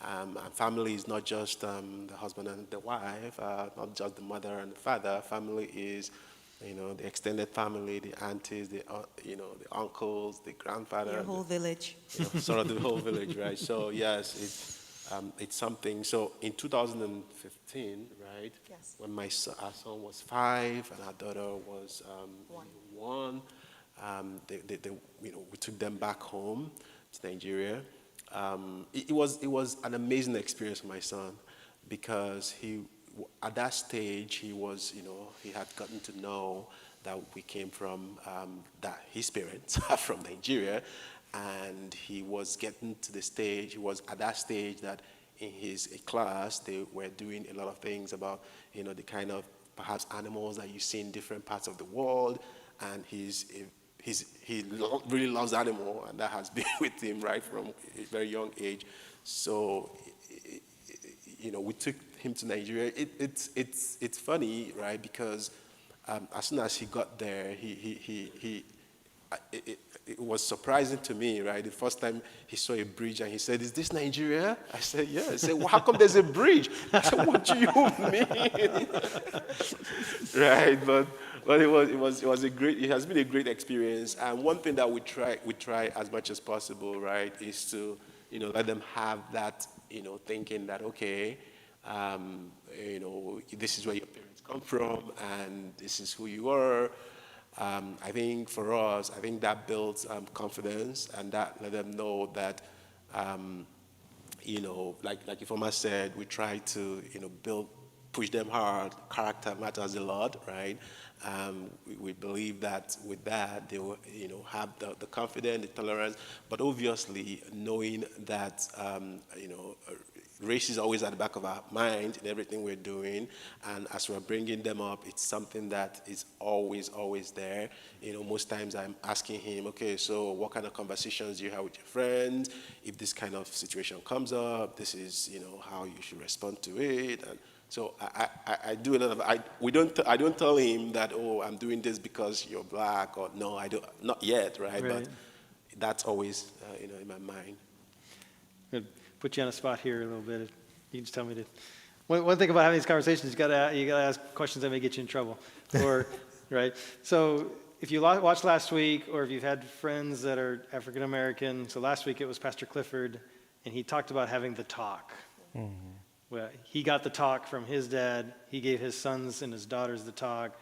And family is not just the husband and the wife, not just the mother and the father. Family is, the extended family, the aunties, the uncles, the grandfather. Your whole village. Sort of the whole village, right? So yes, it's something. So in 2015, right? Yes. When our son was 5 and our daughter was 1, we took them back home to Nigeria. It was an amazing experience for my son because at that stage he had gotten to know that we came from that his parents are from Nigeria, and he was getting to the stage. He was at that stage that in his really they were doing a lot of things about the kind of perhaps animals that you see in different parts of the world, and he really loves animal, and that has been with him right from a very young age. So, we took him to Nigeria. It's funny, right? Because as soon as he got there, it was surprising to me, right? The first time he saw a bridge and he said, "Is this Nigeria?" I said, "Yeah." He said, "Well, how come there's a bridge?" I said, "What do you mean?" Right, but it has been a great experience. And one thing that we try as much as possible, right, is to, let them have that, thinking that, okay, this is where your parents come from and this is who you are. I think for us, that builds confidence, and that let them know that like Ifoma said, we try to, push them hard. Character matters a lot, right? We believe that with that, they will, have the confidence, the tolerance, but obviously knowing that, race is always at the back of our mind in everything we're doing, and as we're bringing them up, it's something that is always there. Most times I'm asking him, okay, so what kind of conversations do you have with your friends? If this kind of situation comes up, this is, how you should respond to it. And so I do a lot of, I don't tell him that, oh, I'm doing this because you're black, or no, I don't, not yet, right? But that's always, in my mind. Good. Put you on a spot here a little bit. You can just tell me to. One thing about having these conversations, you gotta ask questions that may get you in trouble, or right. So if you watched last week, or if you've had friends that are African American, so last week it was Pastor Clifford, and he talked about having the talk. Mm-hmm. Well, he got the talk from his dad. He gave his sons and his daughters the talk.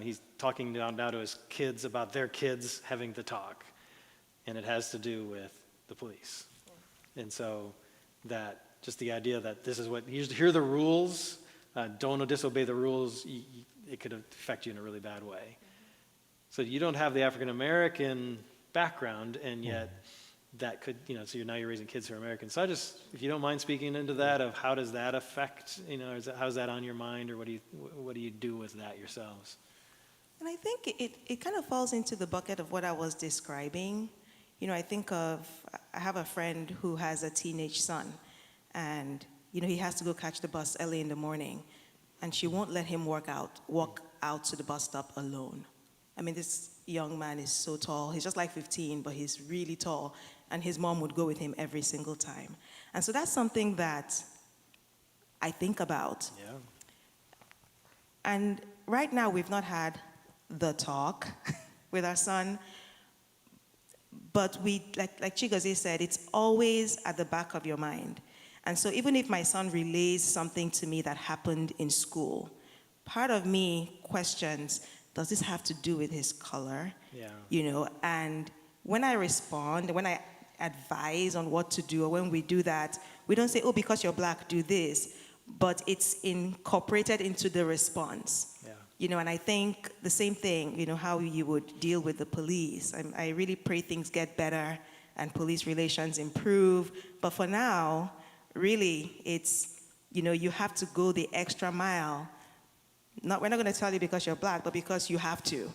He's talking now to his kids about their kids having the talk, and it has to do with the police. And so that just the idea that this is what, here are the rules, don't disobey the rules, it could affect you in a really bad way. So you don't have the African American background, and yet that could, so now you're raising kids who are American. So if you don't mind speaking into that, of how does that affect, how's that on your mind, or what do you do with that yourselves? And I think it kind of falls into the bucket of what I was describing. I I have a friend who has a teenage son, and, he has to go catch the bus early in the morning, and she won't let him walk out to the bus stop alone. I mean, this young man is so tall. He's just like 15, but he's really tall, and his mom would go with him every single time. And so that's something that I think about. Yeah. And right now, we've not had the talk with our son. But like Chigozie said, it's always at the back of your mind. And so even if my son relays something to me that happened in school, part of me questions, does this have to do with his color? Yeah. And when I respond, when I advise on what to do, or when we do that, we don't say, oh, because you're black, do this. But it's incorporated into the response. Yeah. And I think the same thing, how you would deal with the police. I really pray things get better and police relations improve. But for now, really, it's, you have to go the extra mile. We're not going to tell you because you're black, but because you have to.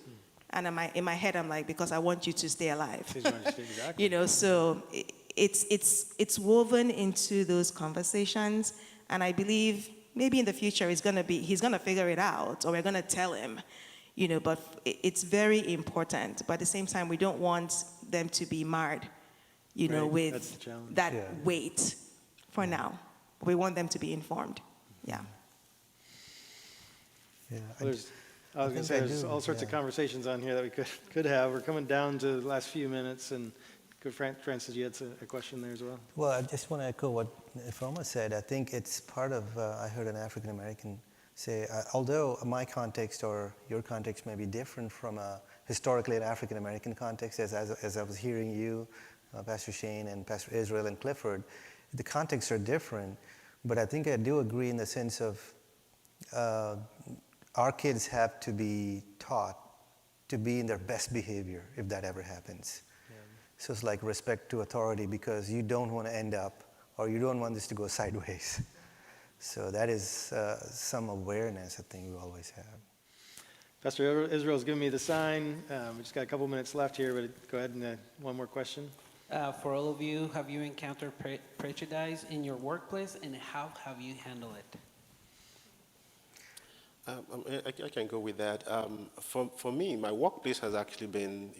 And in my head, I'm like, because I want you to stay alive. Exactly. So it's woven into those conversations. And I believe maybe in the future he's going to figure it out, or we're going to tell him, but it's very important. But at the same time, we don't want them to be marred, with that weight for now. We want them to be informed. Yeah. Yeah. Well, I was going to say, there's all sorts of conversations on here that we could have. We're coming down to the last few minutes, and good Francis, you had a question there as well. Well, I just want to echo what Ifoma said. I think it's part of, I heard an African American say, although my context or your context may be different from a historically an African American context, as I was hearing you, Pastor Shane and Pastor Israel and Clifford, the contexts are different, but I think I do agree in the sense of our kids have to be taught to be in their best behavior if that ever happens. Yeah. So it's like respect to authority, because you don't want to end up, or you don't want this to go sideways. So that is some awareness I think we always have. Pastor Israel's giving me the sign. We just got a couple minutes left here, but go ahead and one more question. For all of you, have you encountered prejudice in your workplace, and how have you handled it? I can go with that. For me, my workplace has actually been,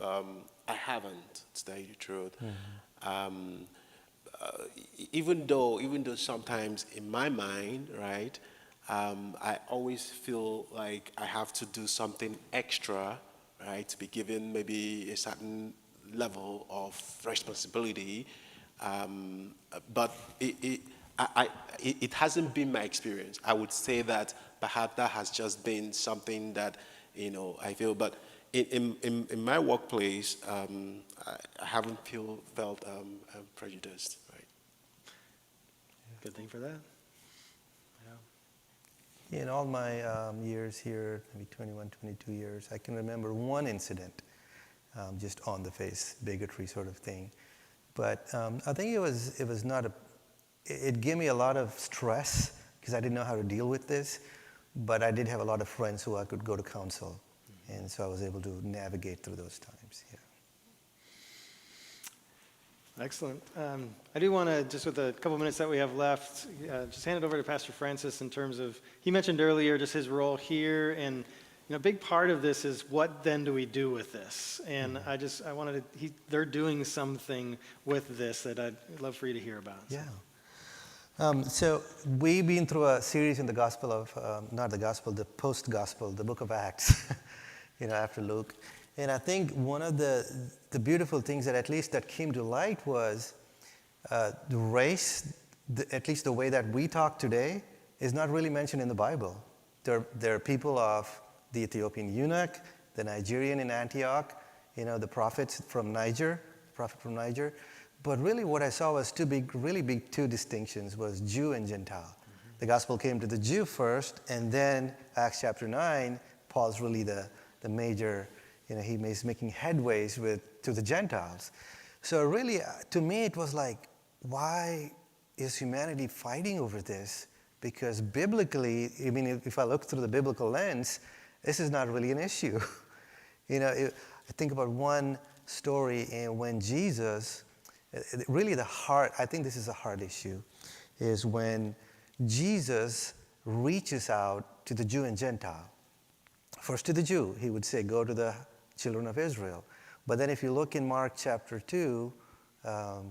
I haven't, to tell you the truth. Mm-hmm. Even though sometimes in my mind, right, I always feel like I have to do something extra, right, to be given maybe a certain level of responsibility. But it hasn't been my experience. I would say that perhaps that has just been something that, I feel. But in my workplace, I haven't felt prejudiced. Right? Good thing for that. Yeah. In all my years here, maybe 21, 22 years, I can remember one incident, just on the face, bigotry sort of thing. But I think it was not it gave me a lot of stress because I didn't know how to deal with this, but I did have a lot of friends who I could go to counsel, and so I was able to navigate through those times. Yeah. Excellent. I do want to, just with a couple minutes that we have left, just hand it over to Pastor Francis in terms of, he mentioned earlier just his role here, and a big part of this is what then do we do with this? And I wanted to, they're doing something with this that I'd love for you to hear about. Yeah. So we've been through a series in the gospel of, not the gospel, the post-gospel, the book of Acts, after Luke. And I think one of the beautiful things that at least that came to light was the race, at least the way that we talk today, is not really mentioned in the Bible. There are people of the Ethiopian eunuch, the Nigerian in Antioch, the prophet from Niger. But really what I saw was really big two distinctions, was Jew and Gentile. Mm-hmm. The gospel came to the Jew first, and then Acts chapter 9, Paul's really the major, he's making headways to the Gentiles. So really, to me, it was like, why is humanity fighting over this? Because biblically, if I look through the biblical lens, this is not really an issue. I think about one story when Jesus, really I think this is a heart issue, is when Jesus reaches out to the Jew and Gentile. First to the Jew, he would say, go to the children of Israel. But then if you look in Mark chapter 2, I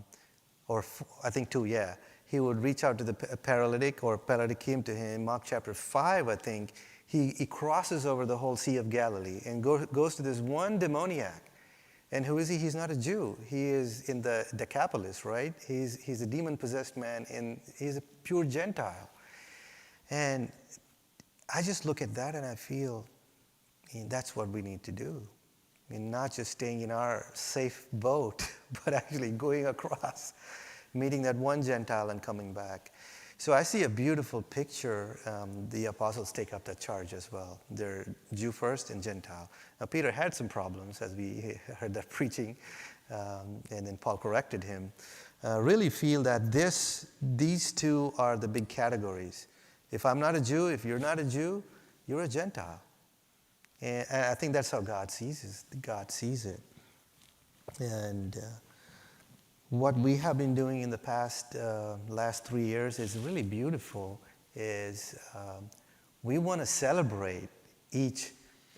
think 2, yeah, he would reach out to the paralytic came to him. Mark chapter 5, I think, he crosses over the whole Sea of Galilee and goes to this one demoniac. And who is he? He's not a Jew. He is in the Decapolis, right? He's a demon-possessed man, and he's a pure Gentile. And I just look at that and I feel, that's what we need to do. Not just staying in our safe boat, but actually going across, meeting that one Gentile and coming back. So I see a beautiful picture. The apostles take up that charge as well. They're Jew first and Gentile. Now, Peter had some problems, as we heard that preaching, and then Paul corrected him. Really feel that these two are the big categories. If I'm not a Jew, if you're not a Jew, you're a Gentile. And I think that's how God sees it. And what we have been doing in the last 3 years is really beautiful, is we want to celebrate each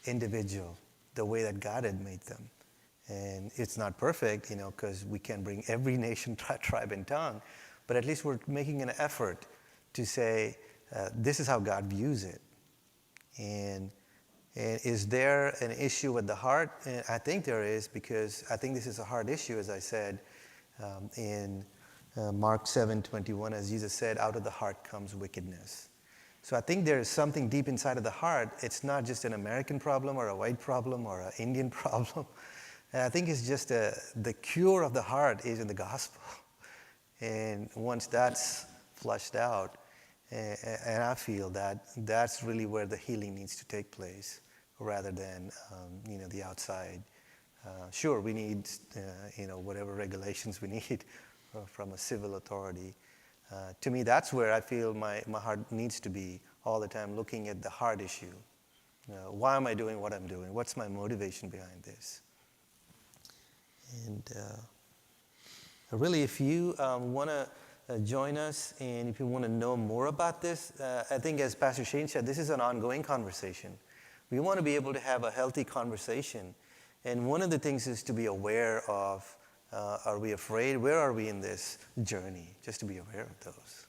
individual the way that God had made them. And it's not perfect, because we can't bring every nation, tribe, and tongue, but at least we're making an effort to say, this is how God views it. And is there an issue with the heart? And I think there is, because I think this is a hard issue, as I said, in Mark 7:21, as Jesus said, out of the heart comes wickedness. So I think there is something deep inside of the heart. It's not just an American problem or a white problem or an Indian problem. And I think it's just the cure of the heart is in the gospel. And once that's flushed out, and I feel that that's really where the healing needs to take place, rather than the outside. Sure, we need whatever regulations we need from a civil authority. To me, that's where I feel my heart needs to be all the time, looking at the heart issue. Why am I doing what I'm doing? What's my motivation behind this? And really, if you want to join us, and if you want to know more about this, I think as Pastor Shane said, this is an ongoing conversation. We want to be able to have a healthy conversation. And one of the things is to be aware of, are we afraid? Where are we in this journey? Just to be aware of those.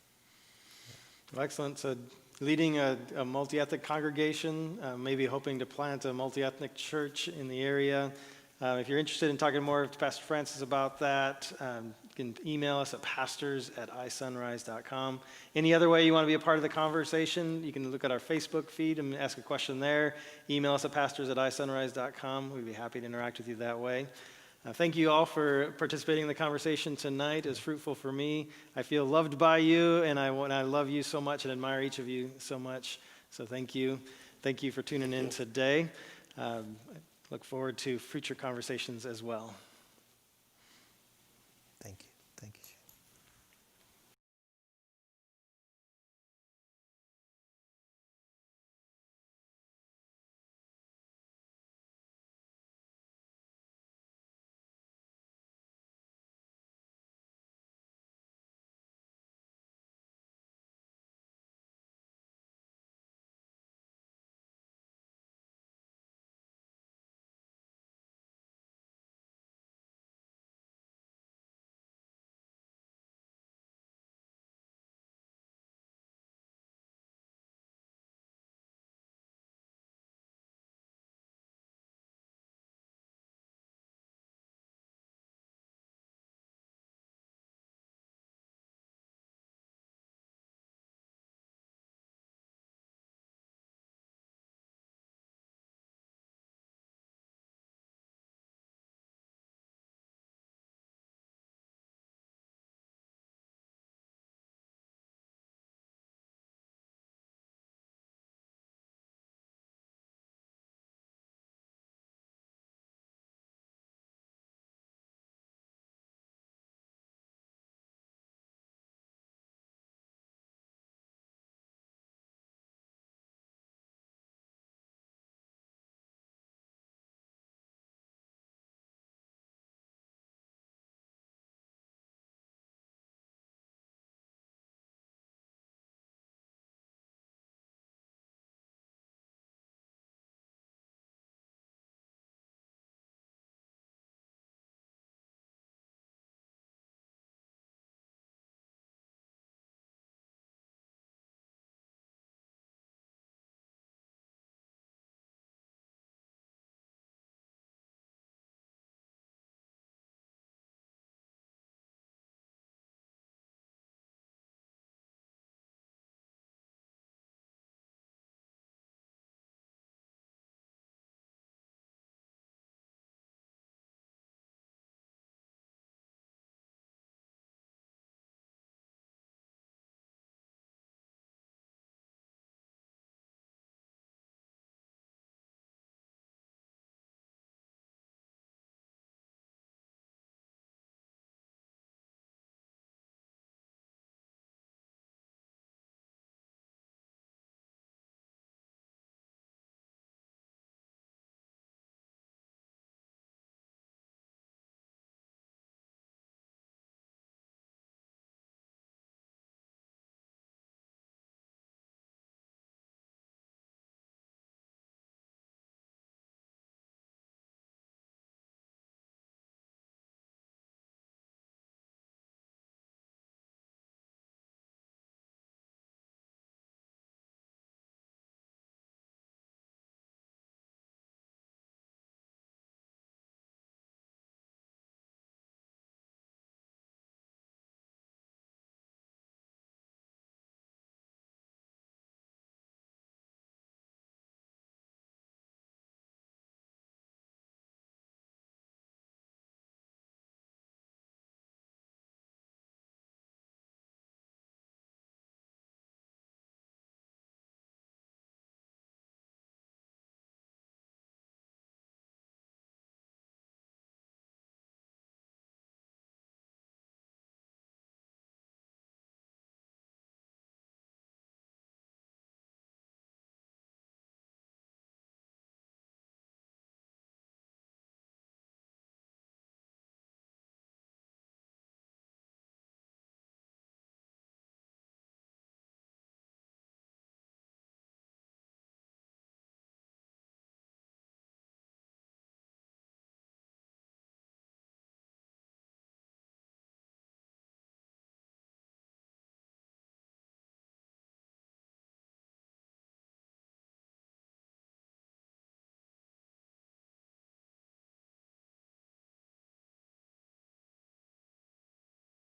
Well, excellent. So leading a multi-ethnic congregation, maybe hoping to plant a multi-ethnic church in the area. If you're interested in talking more to Pastor Francis about that, you can email us at pastors@isunrise.com. Any other way you want to be a part of the conversation, you can look at our Facebook feed and ask a question there. Email us at pastors@isunrise.com. We'd be happy to interact with you that way. Thank you all for participating in the conversation tonight. It was fruitful for me. I feel loved by you, and I love you so much and admire each of you so much. So thank you. Thank you for tuning in today. I look forward to future conversations as well.